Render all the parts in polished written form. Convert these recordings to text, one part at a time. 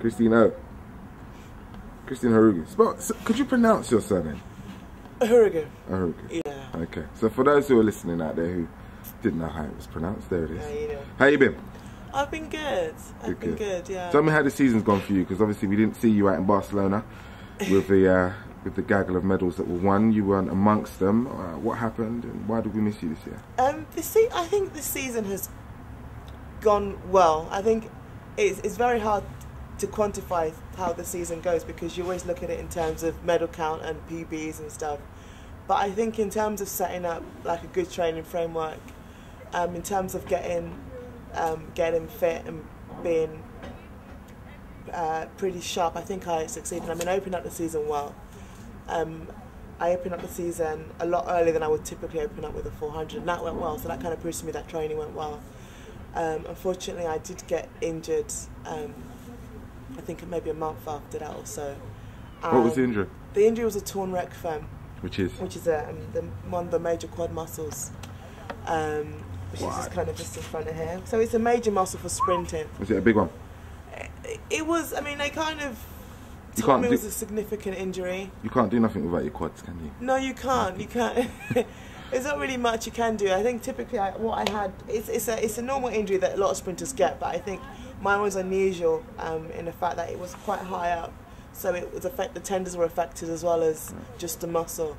Christine Ohuruogu. Could you pronounce your surname? Ohuruogu. Ohuruogu. Yeah. Okay. So for those who are listening out there who didn't know how it was pronounced, there it is. Yeah, you know. How you been? I've been good. I've been good, yeah. Tell me how the season's gone for you, because obviously we didn't see you out in Barcelona with the gaggle of medals that were won. You weren't amongst them. What happened, and why did we miss you this year? I think this season has gone well. I think it's very hard to quantify how the season goes, because you always look at it in terms of medal count and PBs and stuff. But I think in terms of setting up like a good training framework, in terms of getting fit and being pretty sharp, I think I succeeded. I mean, I opened up the season well. I opened up the season a lot earlier than I would typically open up with a 400, and that went well, so that kind of proves to me that training went well. Unfortunately, I did get injured, I think maybe a month after that or so. What was the injury? The injury was a torn rec fem. Which is one of the major quad muscles, which is just kind of just in front of here. So it's a major muscle for sprinting. Was it a big one? It was. I mean, they kind of told me it was a significant injury. You can't do nothing without your quads, can you? No, you can't. You can't. There's not really much you can do. I think typically what I had, it's a normal injury that a lot of sprinters get, but I think mine was unusual in the fact that it was quite high up. So the tendons were affected as well as just the muscle.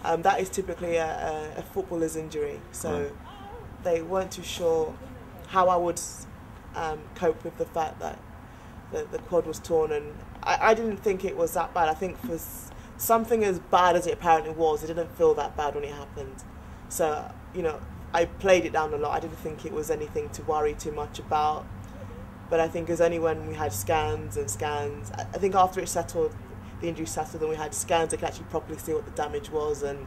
That is typically a footballer's injury. So they weren't too sure how I would cope with the fact that the quad was torn. And I didn't think it was that bad. I think for something as bad as it apparently was, it didn't feel that bad when it happened. So, you know, I played it down a lot. I didn't think it was anything to worry too much about. But I think it was only when we had scans, I think after it settled, the injury settled, and we had scans, I could actually properly see what the damage was, and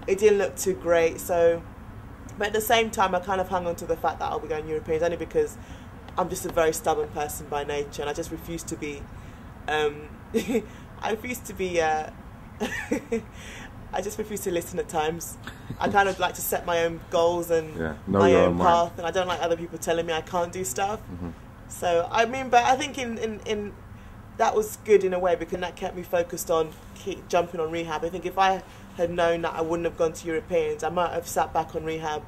it didn't look too great. So, but at the same time, I kind of hung on to the fact that I'll be going Europeans, only because I'm just a very stubborn person by nature, and I just refuse to be, I just refuse to listen at times. I kind of like to set my own goals and my own path, and I don't like other people telling me I can't do stuff. So, I mean, but I think in that was good in a way, because that kept me focused on jumping on rehab. I think if I had known that I wouldn't have gone to Europeans, I might have sat back on rehab.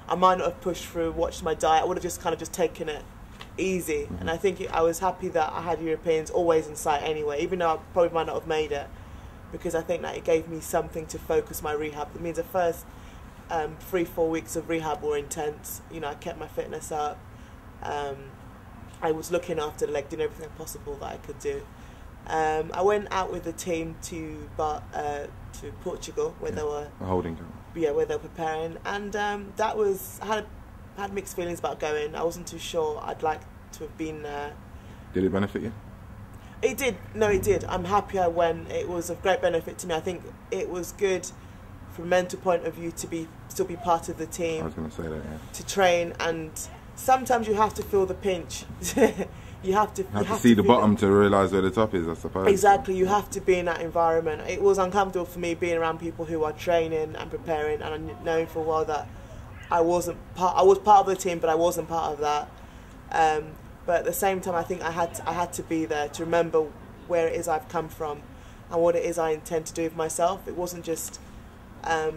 I might not have pushed through, watched my diet. I would have just taken it easy. And I think I was happy that I had Europeans always in sight anyway, even though I probably might not have made it, because I think that it gave me something to focus my rehab. It means the first 3-4 weeks of rehab were intense. You know, I kept my fitness up. I was looking after the leg, doing everything possible that I could do. I went out with the team to Portugal, where they were holding camp. Yeah, where they were preparing, and that was I had mixed feelings about going. I wasn't too sure I'd like to have been there. Did it benefit you? It did. No, it did. I'm happy I went. It was of great benefit to me. I think it was good from a mental point of view to still be part of the team. I was going to say that. Yeah. To train, and sometimes you have to feel the pinch. you have to see the bottom to realise where the top is, I suppose. Exactly. You have to be in that environment. It was uncomfortable for me being around people who are training and preparing, and I know for a while that I was part of the team, but I wasn't part of that. But at the same time, I think I had to be there to remember where it is I've come from and what it is I intend to do with myself. It wasn't just.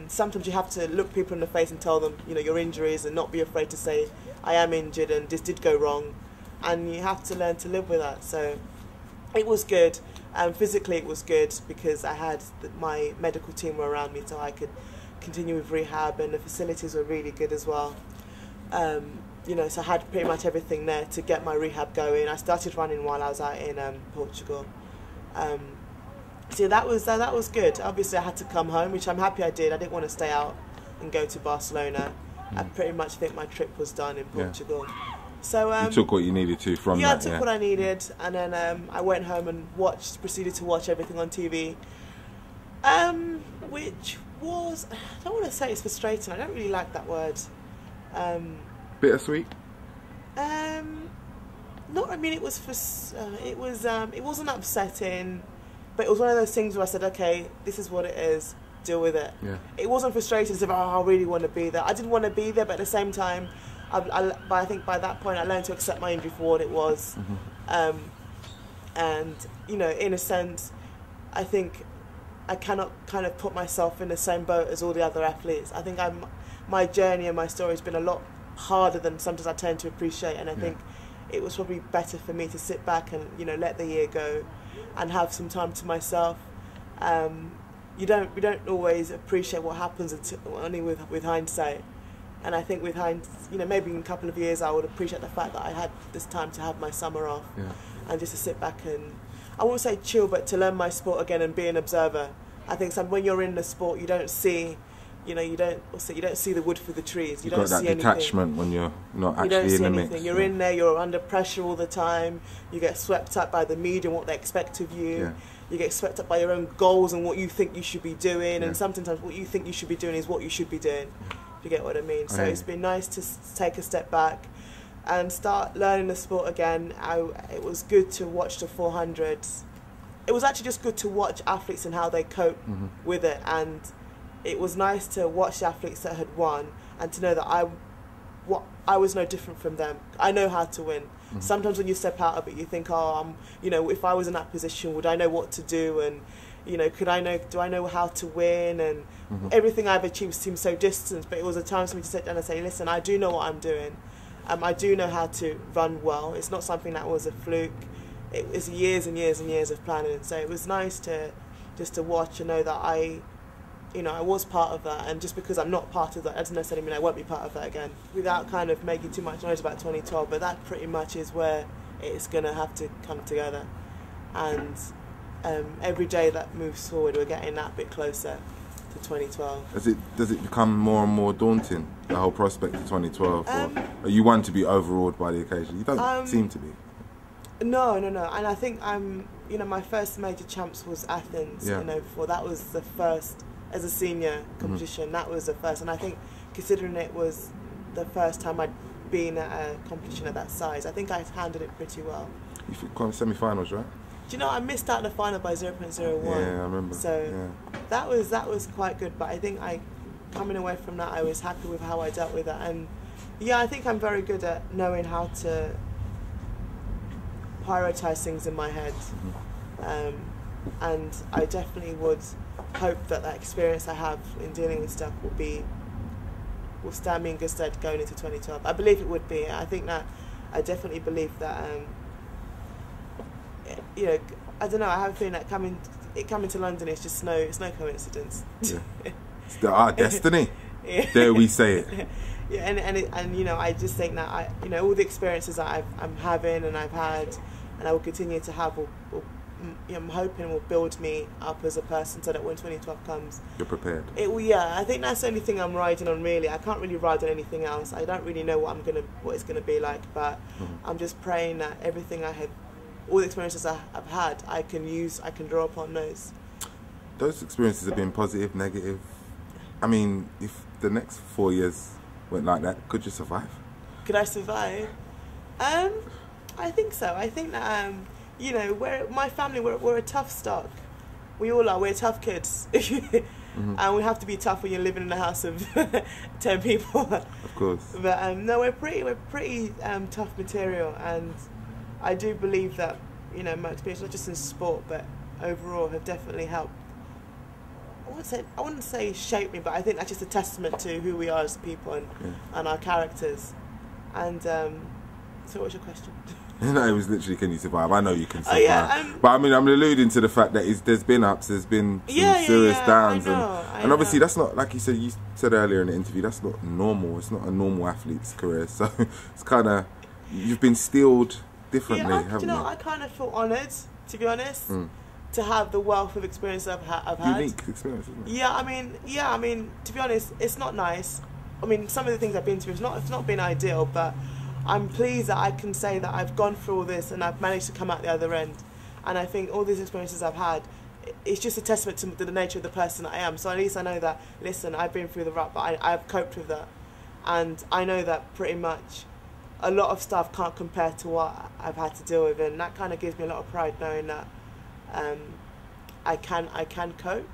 Sometimes you have to look people in the face and tell them, you know, your injuries, and not be afraid to say, I am injured and this did go wrong, and you have to learn to live with that. So it was good. Physically it was good, because I had my medical team were around me, so I could continue with rehab, and the facilities were really good as well. You know, so I had pretty much everything there to get my rehab going. I started running while I was out in Portugal. So that was good. Obviously I had to come home, which I'm happy I did. I didn't want to stay out and go to Barcelona. I pretty much think my trip was done in Portugal. So you took what you needed to from that. Yeah, I took what I needed, and then I went home and proceeded to watch everything on TV. Which was, I don't want to say it's frustrating. I don't really like that word. Bittersweet. Not. I mean, it wasn't upsetting. But it was one of those things where I said, okay, this is what it is, deal with it. Yeah. It wasn't frustrating as if, I really want to be there. I didn't want to be there, but at the same time, I think by that point I learned to accept my injury for what it was. And, you know, in a sense, I think I cannot kind of put myself in the same boat as all the other athletes. I think my journey and my story has been a lot harder than sometimes I tend to appreciate, and I think it was probably better for me to sit back and, you know, let the year go and have some time to myself. We don't always appreciate what happens until, only with hindsight. And I think with hindsight, you know, maybe in a couple of years I would appreciate the fact that I had this time to have my summer off and just to sit back and, I won't say chill, but to learn my sport again and be an observer. I think when you're in the sport, you don't see, you know, you don't see the wood for the trees. You don't got that see detachment anything. when you're not You don't actually see in the anything. mix. You're in there. You're under pressure all the time. You get swept up by the media and what they expect of you. Yeah. You get swept up by your own goals and what you think you should be doing. Yeah. And sometimes what you think you should be doing is what you should be doing. If you get what I mean. So it's been nice to take a step back and start learning the sport again. It was good to watch the 400s. It was actually just good to watch athletes and how they cope with it, and it was nice to watch the athletes that had won and to know that I was no different from them. I know how to win. Sometimes when you step out of it, you think, oh, you know, if I was in that position, would I know what to do? And, you know, do I know how to win? And everything I've achieved seems so distant, but it was a time for me to sit down and say, listen, I do know what I'm doing. I do know how to run well. It's not something that was a fluke. It was years and years and years of planning. So it was nice to just to watch and know that I was part of that. And just because I'm not part of that, that doesn't necessarily mean I won't be part of that again. Without kind of making too much noise about 2012, but that pretty much is where it's going to have to come together. And every day that moves forward, we're getting that bit closer to 2012. Does it become more and more daunting, the whole prospect of 2012? Or are you one to be overawed by the occasion? You don't seem to be. No. And I think my first major champs was Athens. Yeah. You know, that was the first as a senior competition. That was the first, and I think considering it was the first time I'd been at a competition of that size, I think I handled it pretty well. You got semi-finals, right? Do you know, I missed out in the final by 0.01. Yeah, I remember. So that was quite good. But I think coming away from that, I was happy with how I dealt with that. And yeah, I think I'm very good at knowing how to prioritize things in my head. And I definitely would hope that experience I have in dealing with stuff will stand me in good stead going into 2012. I believe it would be. I think that I definitely believe that. You know, I don't know. I have a feeling that coming to London is just it's no coincidence. Yeah. It's our destiny. Dare we say it? Yeah, and you know, I just think that all the experiences that I'm having and I've had, and I will continue to have, I'm hoping will build me up as a person, so that when 2012 comes, you're prepared. It will. Yeah, I think that's the only thing I'm riding on. Really, I can't really ride on anything else. I don't really know what it's gonna be like, but I'm just praying that everything I have, all the experiences I've had, I can draw upon those. Those experiences have been positive, negative. I mean, if the next 4 years went like that, could you survive? Could I survive? I think so. I think that my family, we're a tough stock. We all are. We're tough kids, and we have to be tough when you're living in a house of 10 people. Of course. But no, we're pretty tough material, and I do believe that my experience, not just in sport but overall, have definitely helped. I wouldn't say shape me, but I think that's just a testament to who we are as people and our characters. And so, what was your question? No, it was literally, can you survive? I know you can survive. Oh, yeah, but I mean, I'm alluding to the fact that there's been ups, there's been some serious downs. And obviously that's not, like you said earlier in the interview, that's not normal. It's not a normal athlete's career. So it's kind of, you've been steeled differently, haven't you? I kind of feel honoured, to be honest, to have the wealth of experience I've had. Unique experience, isn't it? Yeah, I mean, to be honest, it's not nice. I mean, some of the things I've been through, it's not been ideal, but I'm pleased that I can say that I've gone through all this and I've managed to come out the other end. And I think all these experiences I've had, it's just a testament to the nature of the person that I am. So at least I know that, listen, I've been through the rut, but I've coped with that. And I know that pretty much a lot of stuff can't compare to what I've had to deal with. And that kind of gives me a lot of pride knowing that I can cope.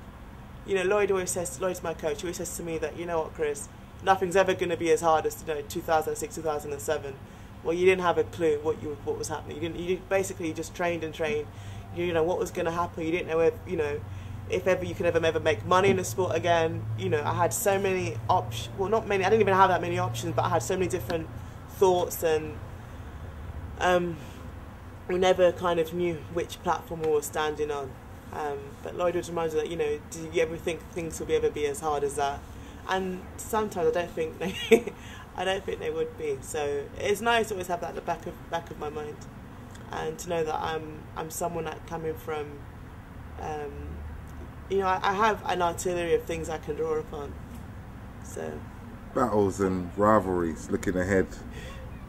Lloyd's my coach. He always says to me that, you know what, Chris, nothing's ever going to be as hard as 2006, 2007. well, you didn't have a clue what was happening. You basically just trained and trained. You know what was going to happen. You didn't know if ever you could ever make money in the sport again. You know, I had so many options. Well, not many. I didn't even have that many options, but I had so many different thoughts, and we never kind of knew which platform we were standing on. But Lloyd would remind us that, you know, do you ever think things will ever be as hard as that? And sometimes I don't think they would be. So it's nice to always have that at the back of my mind, and to know that I'm someone that coming from, you know, I have an artillery of things I can draw upon. So battles and rivalries. Looking ahead,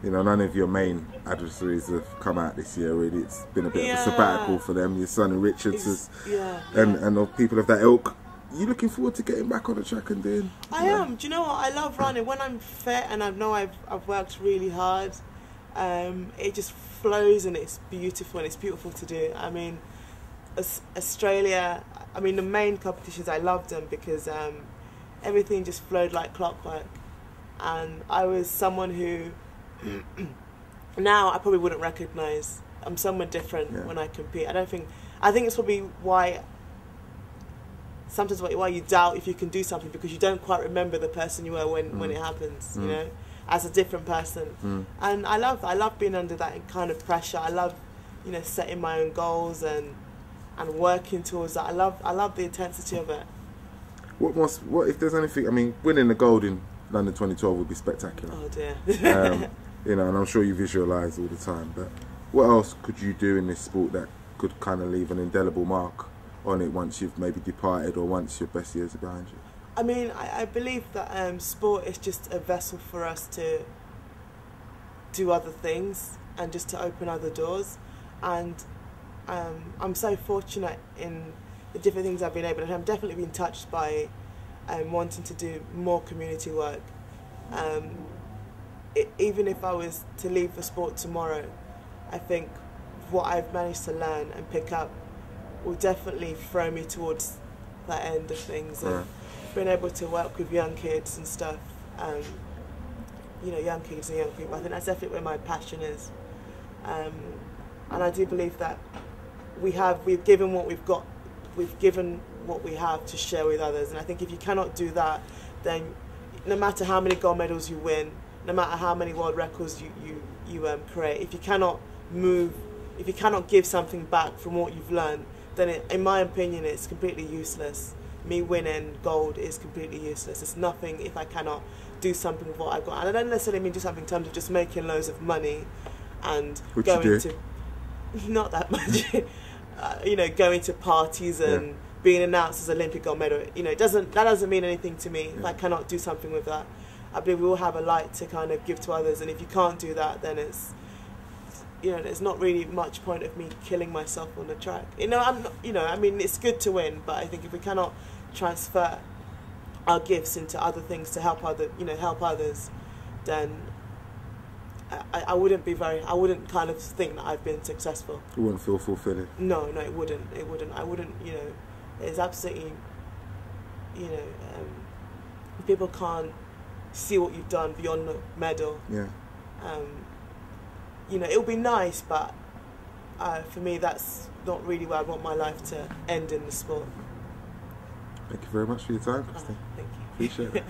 you know, none of your main adversaries have come out this year. Really, it's been a bit of a sabbatical for them. Your son and Richards, and of people of that ilk. You looking forward to getting back on the track and doing? I am. Do you know what? I love running. When I'm fit and I know I've worked really hard, it just flows and it's beautiful, and it's beautiful to do. I mean, Australia. I mean, the main competitions, I loved them because everything just flowed like clockwork, and I was someone who now I probably wouldn't recognise. I'm someone different when I compete. I think it's probably why. Sometimes why you doubt if you can do something, because you don't quite remember the person you were when it happens, you know, as a different person. And I love being under that kind of pressure. I love, you know, setting my own goals and working towards that. I love the intensity of it. What if there's anything? I mean, winning the gold in London 2012 would be spectacular. Oh dear. You know, and I'm sure you visualise all the time. But what else could you do in this sport that could kind of leave an indelible mark on it once you've maybe departed, or once your best years are behind you? I mean, I believe that sport is just a vessel for us to do other things and just to open other doors. And I'm so fortunate in the different things I've been able to do. I'm definitely been touched by wanting to do more community work. Even if I was to leave the sport tomorrow, I think what I've managed to learn and pick up will definitely throw me towards that end of things. And being able to work with young kids and stuff, you know, young kids and young people, I think that's definitely where my passion is. And I do believe that we've given what we've got, we've given what we have to share with others. And I think if you cannot do that, then no matter how many gold medals you win, no matter how many world records you create, if you cannot give something back from what you've learned, then in my opinion, it's completely useless. Me winning gold is completely useless. It's nothing if I cannot do something with what I've got. And I don't necessarily mean do something in terms of just making loads of money and going to, not that much, you know, going to parties and being announced as Olympic gold medal. You know, that doesn't mean anything to me if I cannot do something with that. I believe we all have a light to kind of give to others, and if you can't do that, then it's, you know, there's not really much point of me killing myself on the track. You know, I mean, it's good to win, but I think if we cannot transfer our gifts into other things to help others, then I wouldn't kind of think that I've been successful. It wouldn't feel fulfilling. No, it wouldn't. I wouldn't, you know, it's absolutely, you know, people can't see what you've done beyond the medal. Yeah. You know, it'll be nice, but for me, that's not really where I want my life to end in the sport. Thank you very much for your time, Christine. Thank you. Appreciate it.